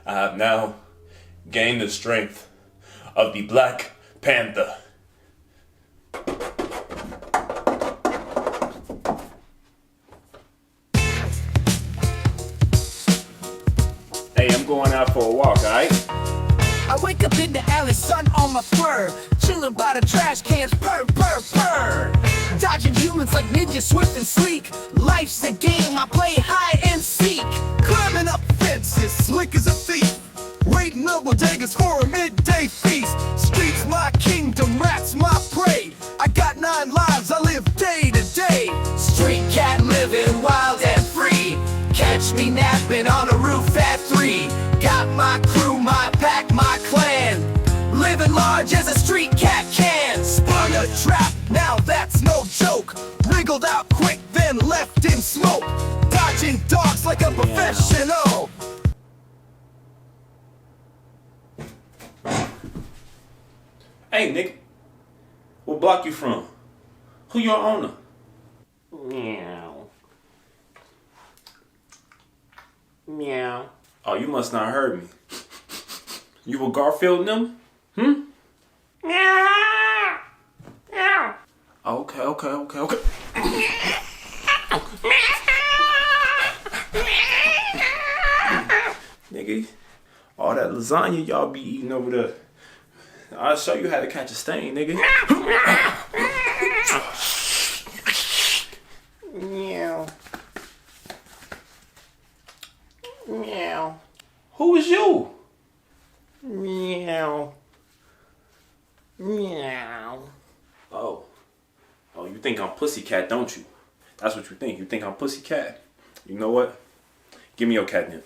I have now gained the strength of the Black Panther. Hey, I'm going out for a walk, alright? I wake up in the alley, sun on my fur, chilling by the trash cans, purr, purr, purr. Dodging humans like ninja, swift and sleek. Life's a game, I play hide and seek. Climbing up fences, slick as a thief. Raiding the bodegas for a midday feast. Streets my kingdom, rats my prey. I got 9 lives, I live day to day. Street cat living wild and free. Catch me napping on a roof at 3. Got my crew, my pack, my clan. Living large as a street cat can. Spun a trap, now that's no joke. Wriggled out quick, then left in smoke. Dodging dogs like a professional. Hey, nigga. What block you from? Who your owner? Meow. Meow. Oh, you must not heard me. You were Garfield and them? Meow. Meow. Okay. Nigga, all that lasagna y'all be eating over there. I'll show you how to catch a stain, nigga. Meow. Meow. Who is you? Meow. Meow. Oh, you think I'm pussycat, don't you? That's what you think. You think I'm pussycat. You know what? Give me your catnip.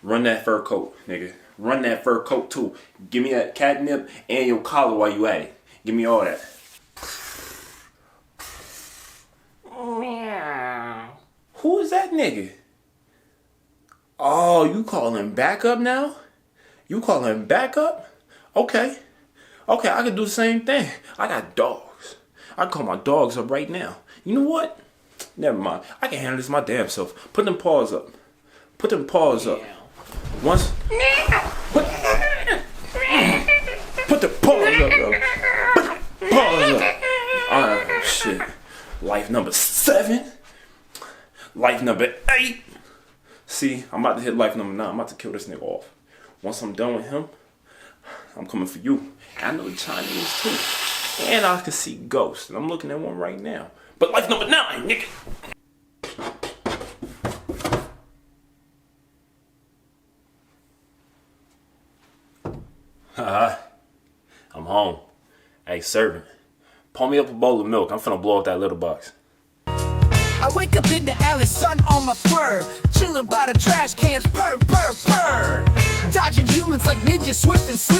Run that fur coat, nigga. Run that fur coat too. Give me that catnip and your collar while you at it. Give me all that. Meow. Who is that nigga? Oh, you calling backup now? You calling backup? Okay, I can do the same thing. I got dogs. I can call my dogs up right now. You know what? Never mind. I can handle this my damn self. Put them paws up. Put them paws up. Once. Put the paws up, yo. Put the paws up. Oh, shit. Life number 7. Life number 8. See, I'm about to hit life number 9. I'm about to kill this nigga off. Once I'm done with him, I'm coming for you. And I know the Chinese too. And I can see ghosts. And I'm looking at one right now. But life number 9, nigga. I'm home. Hey, servant. Pour me up a bowl of milk. I'm finna blow up that little box. I wake up in the alley, sun on my fur, chilling by the trash cans, purr, purr, purr. Dodging humans like ninja, swift and sleek.